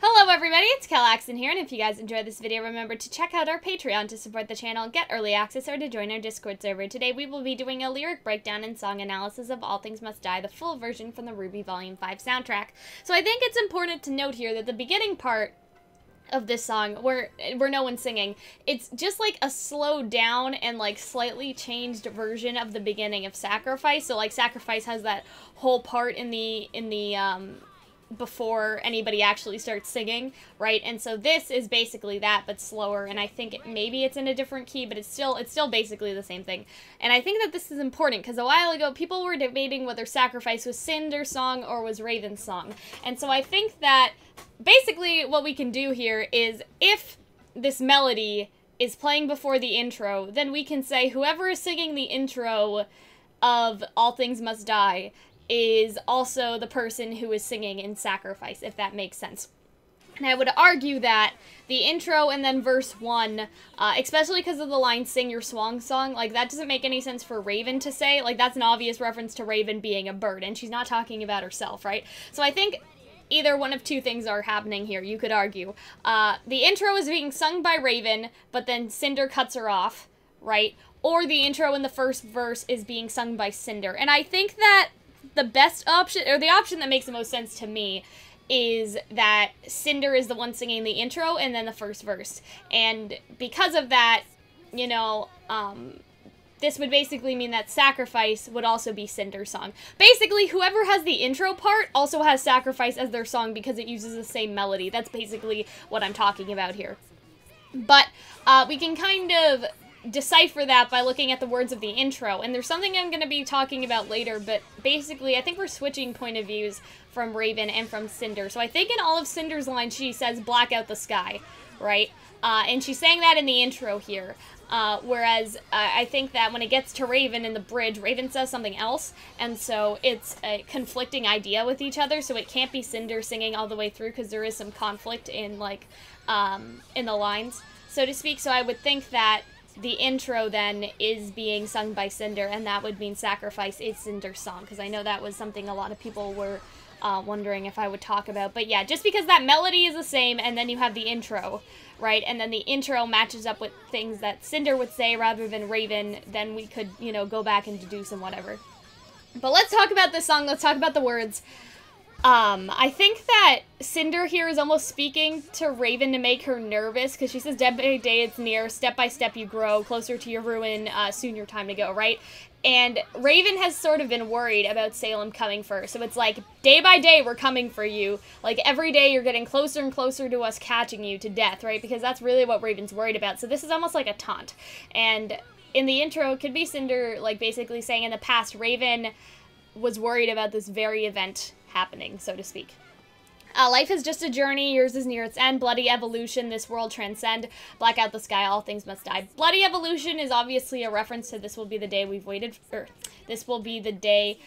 Hello everybody, it's Calxiyn here, and if you guys enjoyed this video, remember to check out our Patreon to support the channel, get early access, or to join our Discord server. Today we will be doing a lyric breakdown and song analysis of All Things Must Die, the full version from the RWBY Volume 5 soundtrack. So I think it's important to note here that the beginning part of this song, where no one's singing, it's just like a slowed down and like slightly changed version of the beginning of Sacrifice. So like Sacrifice has that whole part in the before anybody actually starts singing, right? And so this is basically that, but slower, and I think maybe it's in a different key, but it's still basically the same thing. And I think that this is important, because a while ago, people were debating whether Sacrifice was Cinder's song or was Raven's song. And so I think that basically what we can do here is, if this melody is playing before the intro, then we can say whoever is singing the intro of All Things Must Die is also the person who is singing in Sacrifice, if that makes sense. And I would argue that the intro and then verse 1, especially because of the line, "Sing your swan song," like, that doesn't make any sense for Raven to say. Like, that's an obvious reference to Raven being a bird, and she's not talking about herself, right? So I think either one of two things are happening here, you could argue. The intro is being sung by Raven, but then Cinder cuts her off, right? Or the intro in the first verse is being sung by Cinder. And I think that the best option, or the option that makes the most sense to me, is that Cinder is the one singing the intro and then the first verse. And because of that, you know, this would basically mean that Sacrifice would also be Cinder's song. Basically, whoever has the intro part also has Sacrifice as their song because it uses the same melody. That's basically what I'm talking about here. But we can kind of decipher that by looking at the words of the intro, and there's something I'm going to be talking about later, but basically I think we're switching point of views from Raven and from Cinder. So I think in all of Cinder's lines she says "black out the sky," right? And she's saying that in the intro here, whereas I think that when it gets to Raven in the bridge, Raven says something else, and so it's a conflicting idea with each other, so it can't be Cinder singing all the way through because there is some conflict in, like, in the lines, so to speak. So I would think that the intro then is being sung by Cinder, and that would mean Sacrifice is Cinder's song, because I know that was something a lot of people were wondering if I would talk about. But yeah, just because that melody is the same, and then you have the intro, right, and then the intro matches up with things that Cinder would say rather than Raven, then we could, you know, go back and deduce and whatever. But let's talk about this song, let's talk about the words. I think that Cinder here is almost speaking to Raven to make her nervous, because she says, "Day by day it's near, step by step you grow, closer to your ruin, soon your time to go," right? And Raven has sort of been worried about Salem coming first, so it's like, day by day we're coming for you, like, every day you're getting closer and closer to us catching you to death, right? Because that's really what Raven's worried about, so this is almost like a taunt. And in the intro, it could be Cinder, like, basically saying in the past, Raven was worried about this very event happening, so to speak. Life is just a journey, yours is near its end, bloody evolution, this world transcend, black out the sky, all things must die. Bloody evolution is obviously a reference to this will be the day we've waited for, this will be the day,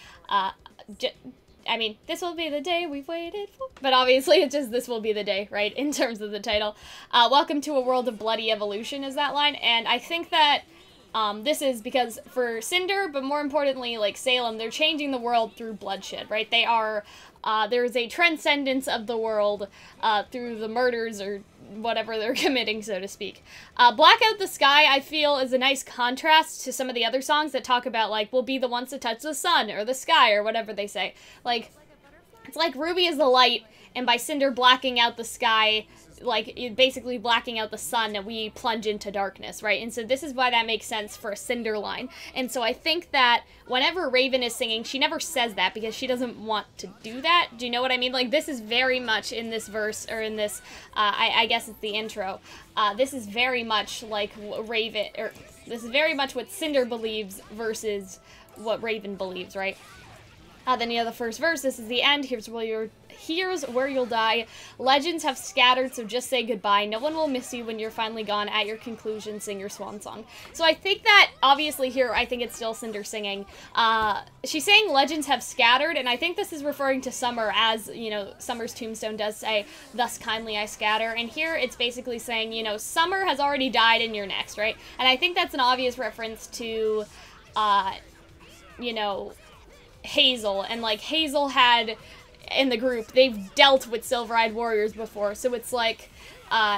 this will be the day we've waited for, but obviously it's just this will be the day, right, in terms of the title. Welcome to a world of bloody evolution is that line, and I think that this is because for Cinder, but more importantly, like Salem, they're changing the world through bloodshed, right? They are, there's a transcendence of the world through the murders or whatever they're committing, so to speak. Black out the sky, I feel, is a nice contrast to some of the other songs that talk about, like, we'll be the ones to touch the sun or the sky or whatever they say. Like, it's like RWBY is the light, and by Cinder blacking out the sky, like, basically blacking out the sun, and we plunge into darkness, right? And so this is why that makes sense for a Cinder line. And so I think that whenever Raven is singing, she never says that because she doesn't want to do that. Do you know what I mean? Like, this is very much in this verse, or in this, I guess it's the intro. This is very much like Raven, or this is very much what Cinder believes versus what Raven believes, right? Then you have the first verse, this is the end, here's where you'll die. Legends have scattered, so just say goodbye. No one will miss you when you're finally gone. At your conclusion, sing your swan song. So I think that, obviously here, I think it's still Cinder singing. She's saying legends have scattered, and I think this is referring to Summer, as, you know, Summer's tombstone does say, thus kindly I scatter. And here it's basically saying, you know, Summer has already died and you're next, right? And I think that's an obvious reference to, you know, Hazel, and like Hazel had in the group, they've dealt with Silver-Eyed Warriors before, so it's like,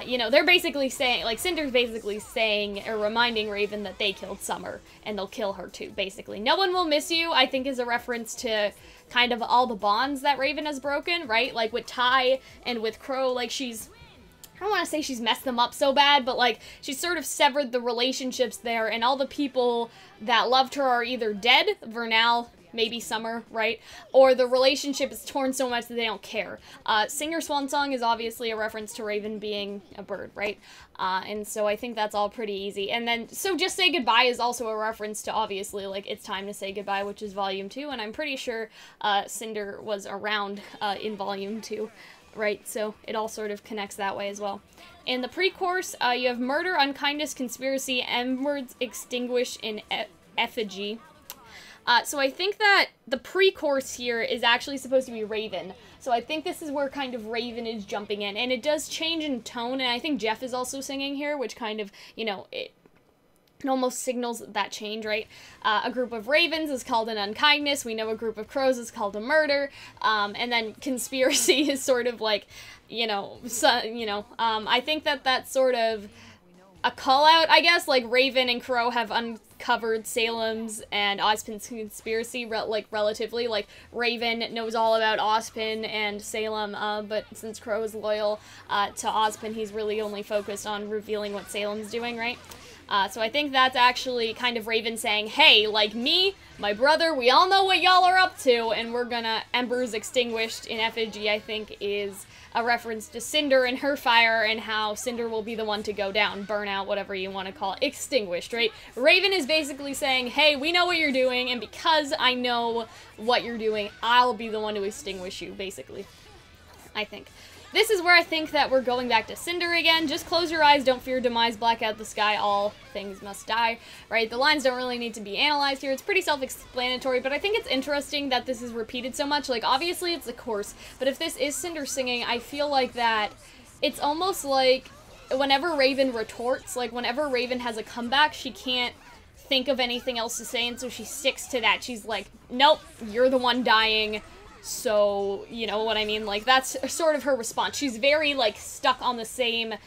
you know, they're basically saying, like, Cinder's basically saying, or reminding Raven that they killed Summer, and they'll kill her too, basically. No one will miss you, I think, is a reference to kind of all the bonds that Raven has broken, right? Like, with Ty and with Crow, like, I don't want to say she's messed them up so bad, but, like, she's sort of severed the relationships there, and all the people that loved her are either dead, Vernal, maybe Summer, right? Or the relationship is torn so much that they don't care. Singer Swan Song is obviously a reference to Raven being a bird, right? And so I think that's all pretty easy. And then, so Just Say Goodbye is also a reference to, obviously, like, It's Time to Say Goodbye, which is Volume 2, and I'm pretty sure Cinder was around in Volume 2. Right, so it all sort of connects that way as well. In the pre-course, you have Murder, Unkindness, Conspiracy, M-words extinguished in effigy. So I think that the pre-course here is actually supposed to be Raven. So I think this is where kind of Raven is jumping in. And it does change in tone, and I think Jeff is also singing here, which kind of, you know, it almost signals that change, right? A group of ravens is called an unkindness. We know a group of crows is called a murder. And then conspiracy is sort of like, you know, I think that that's sort of a call-out, I guess. Like, Raven and Crow have uncovered Salem's and Ozpin's conspiracy, relatively. Like, Raven knows all about Ozpin and Salem, but since Crow is loyal to Ozpin, he's really only focused on revealing what Salem's doing, right? So I think that's actually kind of Raven saying, hey, like me, my brother, we all know what y'all are up to, and we're gonna, Embers extinguished in effigy, I think, is a reference to Cinder and her fire, and how Cinder will be the one to go down, burn out, whatever you want to call it, extinguished, right? Raven is basically saying, hey, we know what you're doing, and because I know what you're doing, I'll be the one to extinguish you, basically, I think. This is where I think that we're going back to Cinder again. Just close your eyes, don't fear demise, black out the sky, all things must die, right? The lines don't really need to be analyzed here. It's pretty self-explanatory, but I think it's interesting that this is repeated so much. Like, obviously it's a chorus, but if this is Cinder singing, I feel like that it's almost like whenever Raven retorts, like whenever Raven has a comeback, she can't think of anything else to say, and so she sticks to that. She's like, nope, you're the one dying. So, you know what I mean? Like, that's sort of her response. She's very, like, stuck on the same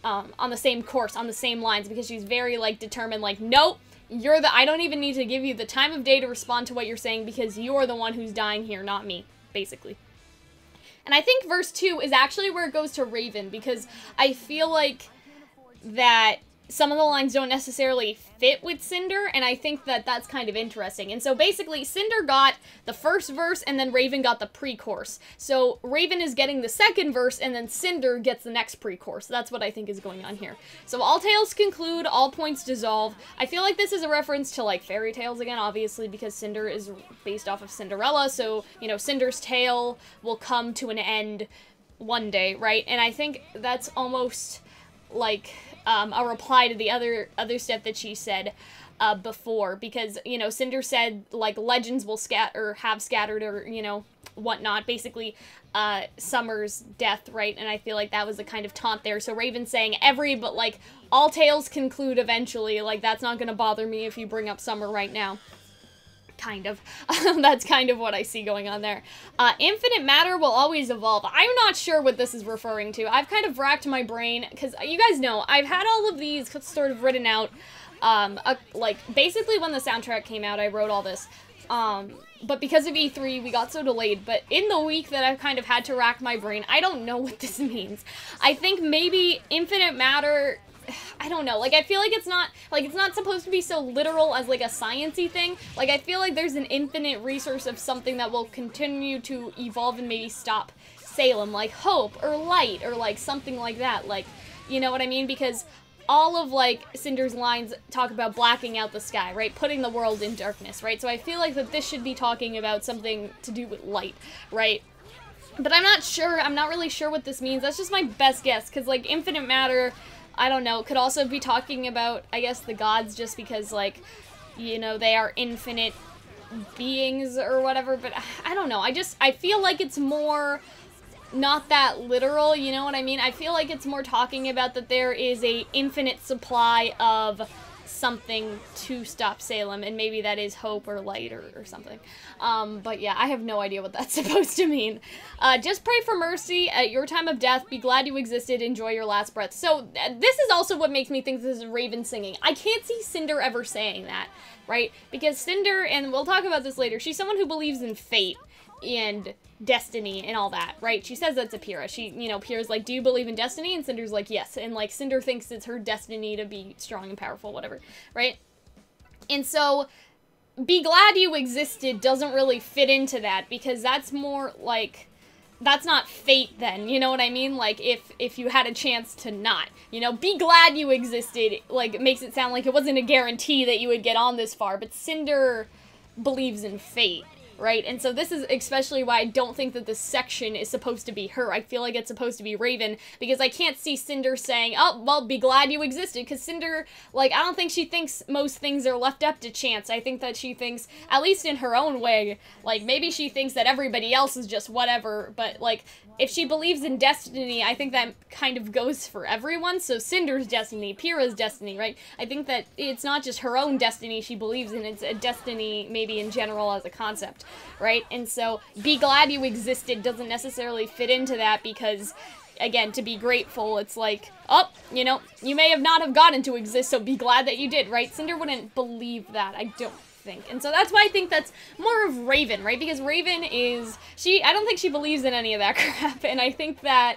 course, on the same lines, because she's very, like, determined, like, nope, I don't even need to give you the time of day to respond to what you're saying, because you're the one who's dying here, not me, basically. And I think verse 2 is actually where it goes to Raven, because I feel like that some of the lines don't necessarily fit with Cinder, and I think that that's kind of interesting. And so basically, Cinder got the first verse, and then Raven got the pre-chorus. So Raven is getting the second verse, and then Cinder gets the next pre-chorus. That's what I think is going on here. So all tales conclude, all points dissolve. I feel like this is a reference to, like, fairy tales again, obviously, because Cinder is based off of Cinderella, so, you know, Cinder's tale will come to an end one day, right? And I think that's almost like a reply to the other stuff that she said before, because, you know, Cinder said, like, legends will have scattered, or, you know, whatnot, basically Summer's death, right? And I feel like that was a kind of taunt there. So Raven saying but, like, all tales conclude eventually, like, that's not gonna bother me if you bring up Summer right now. Kind of. That's kind of what I see going on there. Infinite matter will always evolve. I'm not sure what this is referring to. I've kind of racked my brain, because you guys know, I've had all of these sort of written out, like, basically when the soundtrack came out, I wrote all this. But because of E3, we got so delayed. But in the week that I've kind of had to rack my brain, I don't know what this means. I think maybe infinite matter, I don't know, like, I feel like it's not supposed to be so literal as, like, a science-y thing. Like, I feel like there's an infinite resource of something that will continue to evolve and maybe stop Salem, like hope, or light, or, like, something like that, like, you know what I mean? Because all of, like, Cinder's lines talk about blacking out the sky, right? Putting the world in darkness, right? So I feel like that this should be talking about something to do with light, right? But I'm not sure, I'm not really sure what this means. That's just my best guess, because, like, infinite matter, I don't know, could also be talking about, I guess, the gods, just because, like, you know, they are infinite beings or whatever, but I don't know. I feel like it's more not that literal, you know what I mean? I feel like it's more talking about that there is a infinite supply of something to stop Salem, and maybe that is hope or light or something. But yeah, I have no idea what that's supposed to mean. Just pray for mercy at your time of death. Be glad you existed. Enjoy your last breath. So this is also what makes me think this is Raven singing. I can't see Cinder ever saying that, right? Because Cinder, and we'll talk about this later, she's someone who believes in fate and destiny and all that, right? She says that to Pyrrha. She, you know, Pyrrha's like, do you believe in destiny? And Cinder's like, yes. And, like, Cinder thinks it's her destiny to be strong and powerful, whatever, right? And so, be glad you existed doesn't really fit into that, because that's more, like, that's not fate then, you know what I mean? Like, if you had a chance to not, you know, be glad you existed, like, it makes it sound like it wasn't a guarantee that you would get on this far, but Cinder believes in fate. Right? And so this is especially why I don't think that this section is supposed to be her. I feel like it's supposed to be Raven, because I can't see Cinder saying, oh, well, be glad you existed, because Cinder, like, I don't think she thinks most things are left up to chance. I think that she thinks, at least in her own way, like, maybe she thinks that everybody else is just whatever, but, like, if she believes in destiny, I think that kind of goes for everyone. So Cinder's destiny, Pyrrha's destiny, right? I think that it's not just her own destiny she believes in, it's a destiny maybe in general as a concept, right? And so be glad you existed doesn't necessarily fit into that, because, again, to be grateful, it's like, oh, you know, you may have not have gotten to exist, so be glad that you did, right? Cinder wouldn't believe that, I don't think. And so that's why I think that's more of Raven, right? Because Raven is, I don't think she believes in any of that crap, and I think that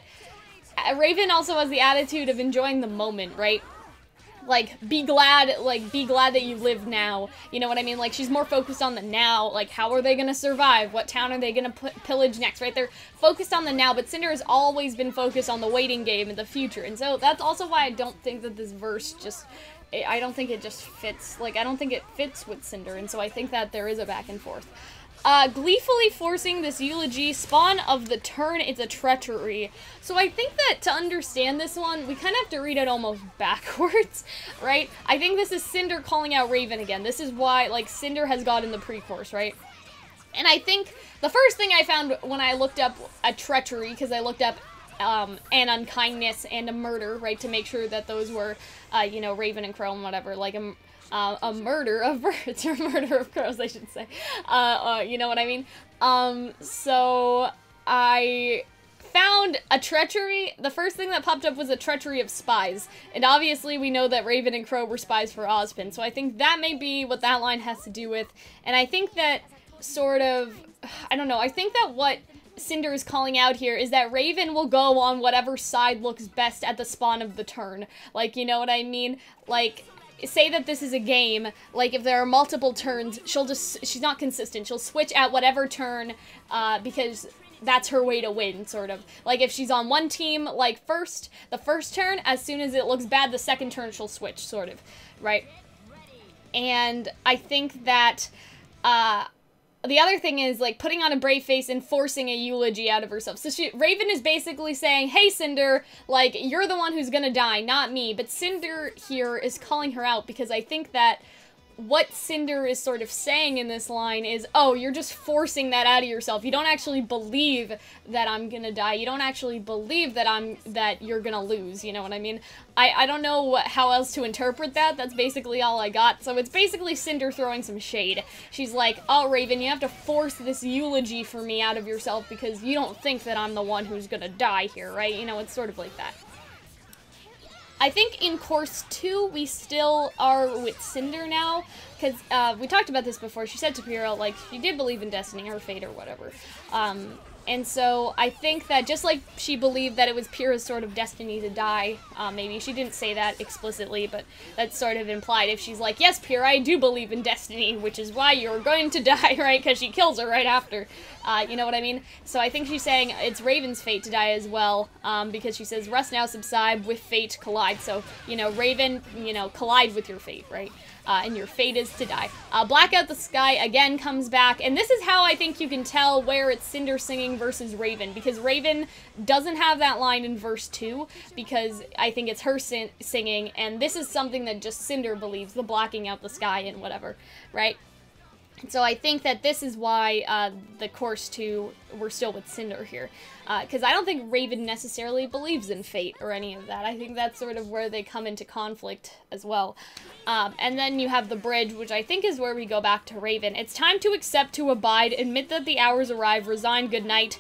Raven also has the attitude of enjoying the moment, right? Like, be glad that you live now, you know what I mean? Like, she's more focused on the now, like, how are they gonna survive? What town are they gonna pillage next, right? They're focused on the now, but Cinder has always been focused on the waiting game in the future, and so that's also why I don't think that this verse just, I don't think it just fits, like, I don't think it fits with Cinder, and so I think that there is a back and forth. Gleefully forcing this eulogy, spawn of the turn, it's a treachery. So I think that to understand this one, we kind of have to read it almost backwards, right? I think this is Cinder calling out Raven again. This is why, like, Cinder has gotten the pre-course, right? And I think the first thing I found when I looked up a treachery, because I looked up an unkindness and a murder, right, to make sure that those were, you know, Raven and Crow and whatever, like, a murder of birds, or murder of crows, I should say, you know what I mean? So I found a treachery. The first thing that popped up was a treachery of spies, and obviously we know that Raven and Crow were spies for Ozpin, so I think that may be what that line has to do with, and I think that sort of, I don't know, I think that what Cinder is calling out here is that Raven will go on whatever side looks best at the spawn of the turn, like, you know what I mean? Like, say that this is a game, like, if there are multiple turns, she's not consistent, she'll switch at whatever turn, because that's her way to win, sort of. Like, if she's on one team, like, the first turn, as soon as it looks bad, the second turn she'll switch, sort of, right? And I think that, the other thing is, like, putting on a brave face and forcing a eulogy out of herself. So Raven is basically saying, hey, Cinder, like, you're the one who's gonna die, not me. But Cinder here is calling her out, because I think that what Cinder is sort of saying in this line is, oh, you're just forcing that out of yourself. You don't actually believe that I'm gonna die. You don't actually believe that you're gonna lose, you know what I mean? I don't know how else to interpret that. That's basically all I got. So it's basically Cinder throwing some shade. She's like, oh, Raven, you have to force this eulogy for me out of yourself because you don't think that I'm the one who's gonna die here, right? You know, it's sort of like that. I think in Course 2, we still are with Cinder now, because we talked about this before. She said to Pyrrha, like, she did believe in destiny, or fate, or whatever. And so I think that just like she believed that it was Pyrrha's sort of destiny to die, maybe she didn't say that explicitly, but that's sort of implied. If she's like, yes, Pyrrha, I do believe in destiny, which is why you're going to die, right? Because she kills her right after. You know what I mean? So I think she's saying it's Raven's fate to die as well, because she says, rust now subside, with fate collide. So, you know, Raven, you know, collide with your fate, right? And your fate is to die. Black Out the Sky again comes back, and this is how I think you can tell where it's Cinder singing versus Raven, because Raven doesn't have that line in verse 2, because I think it's her singing, and this is something that just Cinder believes, the blacking out the sky and whatever, right? So I think that this is why the course 2, we're still with Cinder here. Because I don't think Raven necessarily believes in fate or any of that. I think that's sort of where they come into conflict as well. And then you have the bridge, which I think is where we go back to Raven. It's time to accept, to abide, admit that the hours arrive, resign, good night.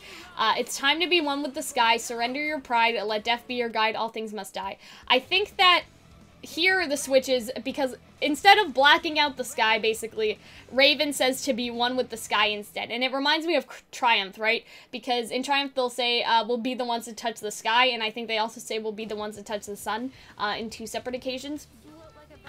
It's time to be one with the sky, surrender your pride, let death be your guide, all things must die. I think that here are the switches, because instead of blacking out the sky, basically, Raven says to be one with the sky instead. And it reminds me of Triumph, right? Because in Triumph, they'll say, we'll be the ones to touch the sky, and I think they also say we'll be the ones to touch the sun in 2 separate occasions.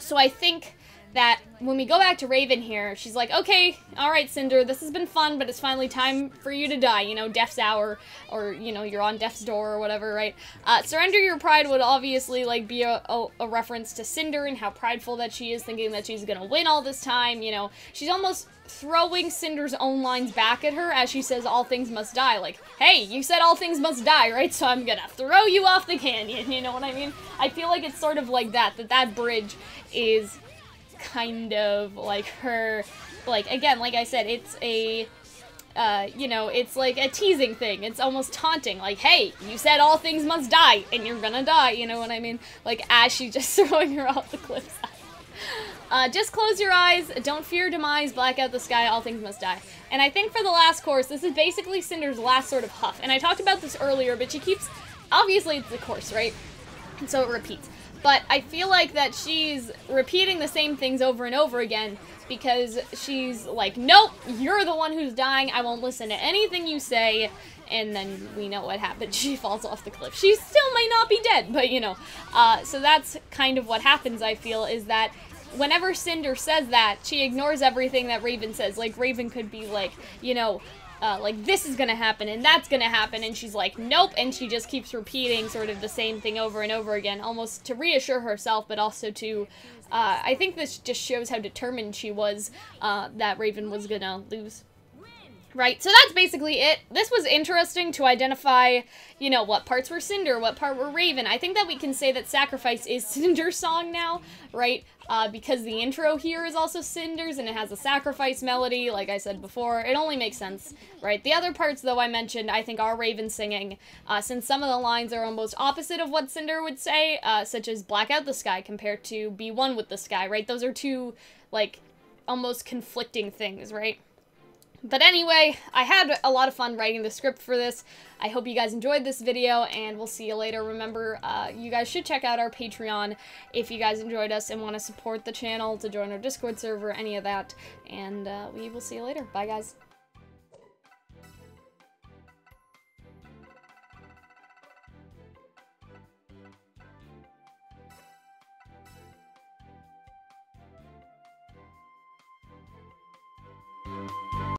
So I think that when we go back to Raven here, she's like, okay, alright, Cinder, this has been fun, but it's finally time for you to die, you know, death's hour, or, you know, you're on death's door or whatever, right? Surrender your pride would obviously, like, be a reference to Cinder and how prideful that she is, thinking that she's gonna win all this time, you know. She's almost throwing Cinder's own lines back at her as she says all things must die, like, hey, you said all things must die, right? So I'm gonna throw you off the canyon, you know what I mean? I feel like it's sort of like that bridge is kind of like her, like, again, like I said, it's a, you know, it's like a teasing thing. It's almost taunting, like, hey, you said all things must die, and you're gonna die, you know what I mean? Like, as she's just throwing her off the cliffside. Just close your eyes, don't fear demise, black out the sky, all things must die. And I think for the last course, this is basically Cinder's last sort of huff. And I talked about this earlier, but she keeps, obviously it's the course, right? And so it repeats. But I feel like that she's repeating the same things over and over again because she's like, nope, you're the one who's dying, I won't listen to anything you say, and then we know what happened. She falls off the cliff. She still might not be dead, but you know. So that's kind of what happens, I feel, is that whenever Cinder says that, she ignores everything that Raven says. Like, Raven could be like, you know, like, this is gonna happen, and that's gonna happen, and she's like, nope, and she just keeps repeating sort of the same thing over and over again, almost to reassure herself, but also to, I think this just shows how determined she was, that Raven was gonna lose. Right, so that's basically it. This was interesting to identify, you know, what parts were Cinder, what part were Raven. I think that we can say that Sacrifice is Cinder's song now, right? Because the intro here is also Cinder's, and it has a Sacrifice melody, like I said before. It only makes sense, right? The other parts, though, I mentioned, I think are Raven singing, since some of the lines are almost opposite of what Cinder would say, such as black out the sky compared to be one with the sky, right? Those are two, like, almost conflicting things, right? But anyway, I had a lot of fun writing the script for this. I hope you guys enjoyed this video, and we'll see you later. Remember, you guys should check out our Patreon if you guys enjoyed us and want to support the channel, to join our Discord server, any of that. And we will see you later. Bye, guys.